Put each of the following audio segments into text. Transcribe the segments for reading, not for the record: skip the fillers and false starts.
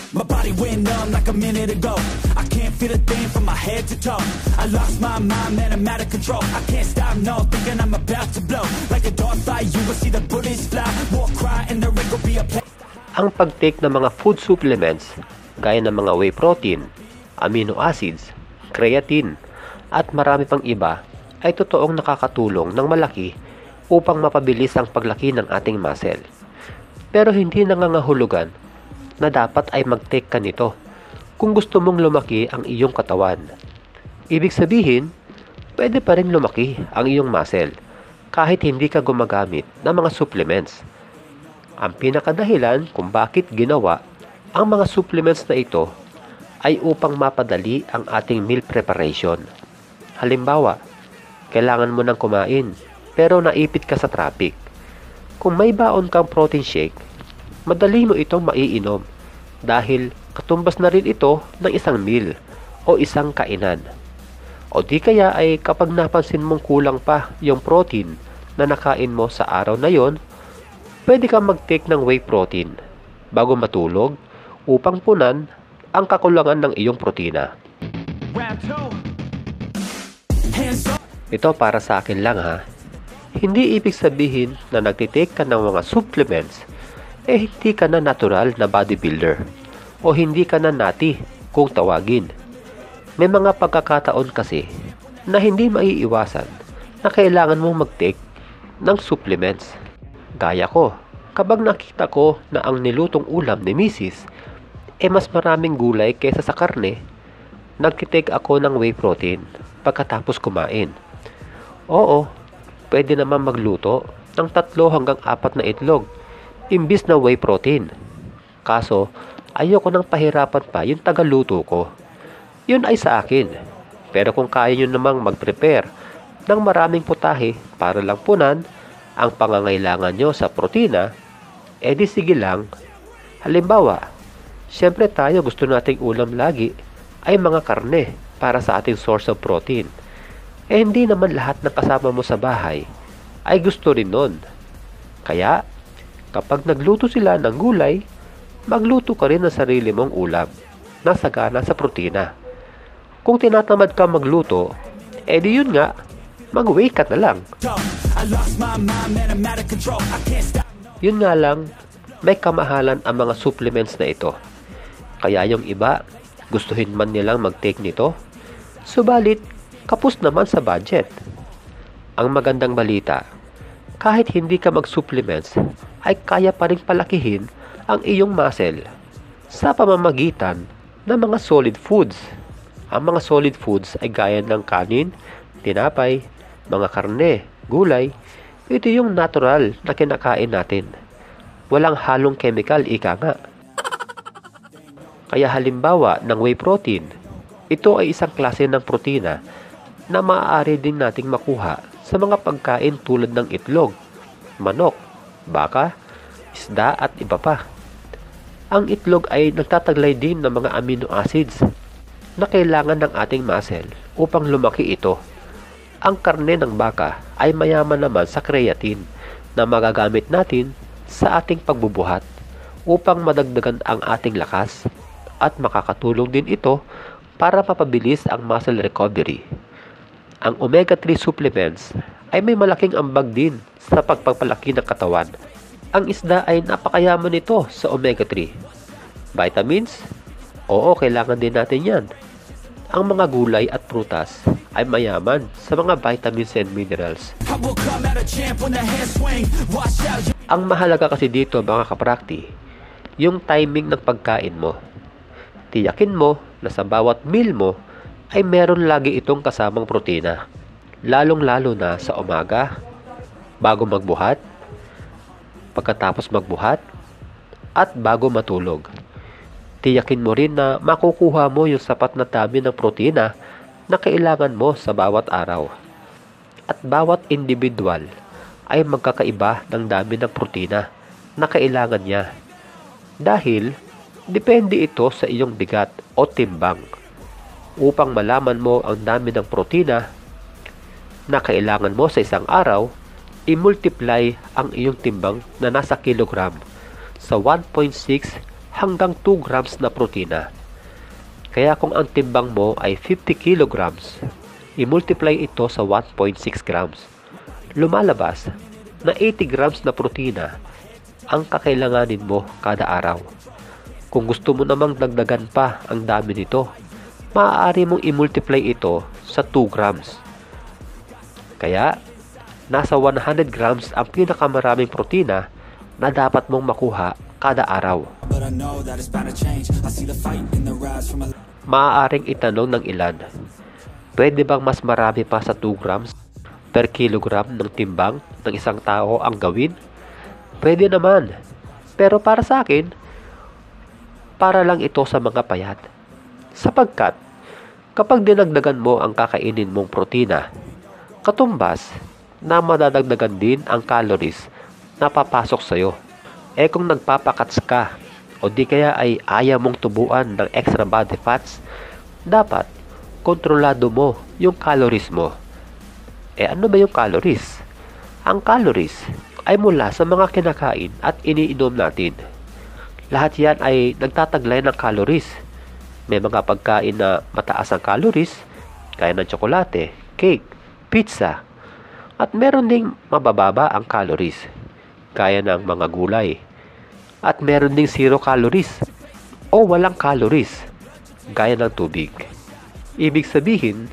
My body went numb like a minute ago. I can't feel a thing from my head to toe. I lost my mind, man, I'm out of control. I can't stop, no, thinking I'm about to blow. Like a dog fight, you will see the bullets fly. War cry and the ring will be a play. Ang pag-take ng mga food supplements gaya ng mga whey protein, amino acids, creatine, at marami pang iba ay totoong nakakatulong ng malaki upang mapabilis ang paglaki ng ating muscle. Pero hindi nangangahulugan na dapat ay mag-take ka nito kung gusto mong lumaki ang iyong katawan. Ibig sabihin, pwede pa rin lumaki ang iyong muscle kahit hindi ka gumagamit ng mga supplements. Ang pinakadahilan kung bakit ginawa ang mga supplements na ito ay upang mapadali ang ating meal preparation. Halimbawa, kailangan mo nang kumain pero naipit ka sa traffic. Kung may baon kang protein shake, madali mo itong maiinom dahil katumbas na rin ito ng isang meal o isang kainan. O di kaya ay kapag napansin mong kulang pa yung protein na nakain mo sa araw na yon, pwede kang mag-take ng whey protein bago matulog upang punan ang kakulangan ng iyong protina. Ito para sa akin lang ha. Hindi ibig sabihin na nagtitake ka ng mga supplements hindi ka na natural na bodybuilder o hindi ka na nati kung tawagin. May mga pagkakataon kasi na hindi maiiwasan na kailangan mong mag-take ng supplements. Gaya ko, kapag nakita ko na ang nilutong ulam ni Mrs. Mas maraming gulay kaysa sa karne, nagtitake ako ng whey protein pagkatapos kumain. Oo, pwede naman magluto ng 3 hanggang 4 na itlog imbis na whey protein. Kaso, ayoko nang pahirapan pa yung tagaluto ko. Yun ay sa akin. Pero kung kaya nyo namang mag-prepare ng maraming putahe para lang punan ang pangangailangan nyo sa protina, di sige lang. Halimbawa, syempre tayo gusto nating ulam lagi ay mga karne para sa ating source of protein. Hindi naman lahat ng kasama mo sa bahay ay gusto rin nun. Kaya, kapag nagluto sila ng gulay, magluto ka rin ng sarili mong ulam na sagana sa protina. Kung tinatamad ka magluto, di yun nga, mag-whey ka na lang. Yun nga lang, may kamahalan ang mga supplements na ito. Kaya yung iba, gustuhin man nilang mag-take nito, subalit, kapos naman sa budget. Ang magandang balita, kahit hindi ka mag-supplements, ay kaya pa rin palakihin ang iyong muscle sa pamamagitan ng mga solid foods. Ang mga solid foods ay gaya ng kanin, tinapay, mga karne, gulay. Ito yung natural na kinakain natin. Walang halong chemical, ika nga. Kaya halimbawa ng whey protein, ito ay isang klase ng protina na maaari din nating makuha sa mga pagkain tulad ng itlog, manok, baka, isda at iba pa. Ang itlog ay nagtataglay din ng mga amino acids na kailangan ng ating muscle upang lumaki ito. Ang karne ng baka ay mayaman naman sa creatine na magagamit natin sa ating pagbubuhat upang madagdagan ang ating lakas at makakatulong din ito para mapabilis ang muscle recovery. Ang omega-3 supplements ay may malaking ambag din sa pagpapalaki ng katawan. Ang isda ay napakayaman nito sa omega-3. Vitamins? Oo, kailangan din natin yan. Ang mga gulay at prutas ay mayaman sa mga vitamins and minerals. Ang mahalaga kasi dito mga kaprakti, yung timing ng pagkain mo. Tiyakin mo na sa bawat meal mo ay meron lagi itong kasamang protina. Lalong-lalo na sa umaga, bago magbuhat, pagkatapos magbuhat, at bago matulog. Tiyakin mo rin na makukuha mo yung sapat na dami ng protina na kailangan mo sa bawat araw. At bawat individual ay magkakaiba ng dami ng protina na kailangan niya. Dahil, depende ito sa iyong bigat o timbang. Upang malaman mo ang dami ng protina na kailangan mo sa isang araw, i-multiply ang iyong timbang na nasa kilogram sa 1.6 hanggang 2 grams na protina. Kaya kung ang timbang mo ay 50 kilograms, i-multiply ito sa 1.6 grams. Lumalabas na 80 grams na protina ang kakailanganin mo kada araw. Kung gusto mo namang dagdagan pa ang dami nito, maaari mong i-multiply ito sa 2 grams. Kaya, nasa 100 grams ang pinakamaraming protina na dapat mong makuha kada araw. Maaaring itanong ng ilan, pwede bang mas marami pa sa 2 grams per kilogram ng timbang ng isang tao ang gawin? Pwede naman, pero para sa akin, para lang ito sa mga payat. Sapagkat, kapag dinagdagan mo ang kakainin mong protina, katumbas na madadagdagan din ang calories na papasok sa'yo. Kung nagpapakats ka o di kaya ay ayaw mong tubuan ng extra body fats, dapat kontrolado mo yung calories mo. Ano ba yung calories? Ang calories ay mula sa mga kinakain at iniinom natin. Lahat yan ay nagtataglay ng calories. May mga pagkain na mataas ang calories, kaya ng tsokolate, cake, pizza. At meron ding mabababa ang calories, kaya ng mga gulay. At meron ding 0 calories o walang calories, gaya ng tubig. Ibig sabihin,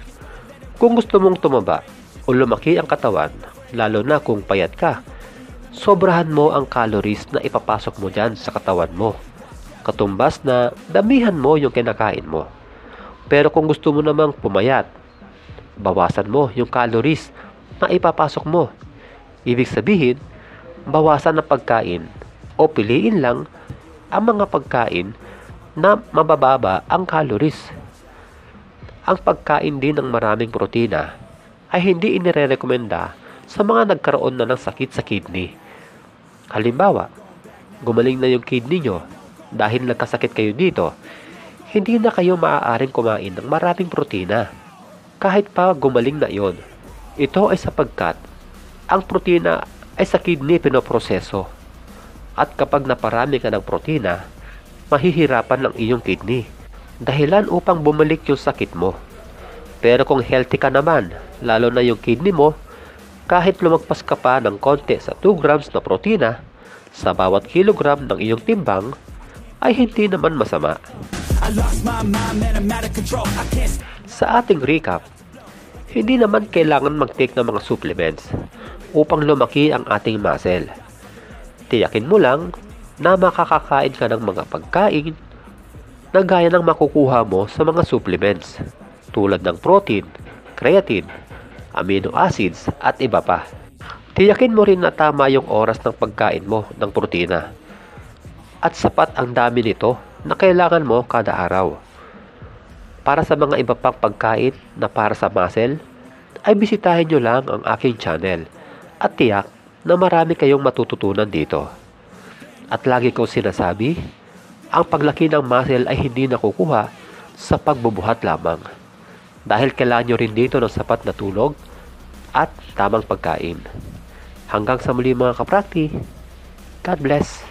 kung gusto mong tumaba o lumaki ang katawan, lalo na kung payat ka, sobrahan mo ang calories na ipapasok mo dyan sa katawan mo. Katumbas na damihan mo yung kinakain mo. Pero kung gusto mo namang pumayat, bawasan mo yung calories na ipapasok mo. Ibig sabihin, bawasan ang pagkain o piliin lang ang mga pagkain na mabababa ang calories. Ang pagkain din ng maraming protina ay hindi inirekomenda sa mga nagkaroon na ng sakit sa kidney. Halimbawa, gumaling na yung kidney nyo dahil nagkasakit kayo dito, hindi na kayo maaaring kumain ng maraming protina. Kahit pa gumaling na yon, ito ay sapagkat ang protina ay sa kidney pinoproseso. At kapag naparami ka ng protina, mahihirapan ang iyong kidney, dahilan upang bumalik yung sakit mo. Pero kung healthy ka naman, lalo na yung kidney mo, kahit lumagpas ka pa ng konti sa 2 grams na protina sa bawat kilogram ng iyong timbang, ay hindi naman masama. Sa ating recap, hindi naman kailangan mag-take ng mga supplements upang lumaki ang ating muscle. Tiyakin mo lang na makakakain ka ng mga pagkain na gaya ng makukuha mo sa mga supplements tulad ng protein, creatine, amino acids at iba pa. Tiyakin mo rin na tama yung oras ng pagkain mo ng protina at sapat ang dami nito na kailangan mo kada araw. Para sa mga iba pang pagkain na para sa muscle, ay bisitahin nyo lang ang aking channel at tiyak na marami kayong matututunan dito. At lagi kong sinasabi, ang paglaki ng muscle ay hindi nakukuha sa pagbubuhat lamang. Dahil kailangan nyo rin dito ng sapat na tulog at tamang pagkain. Hanggang sa muli mga kaprakti, God bless!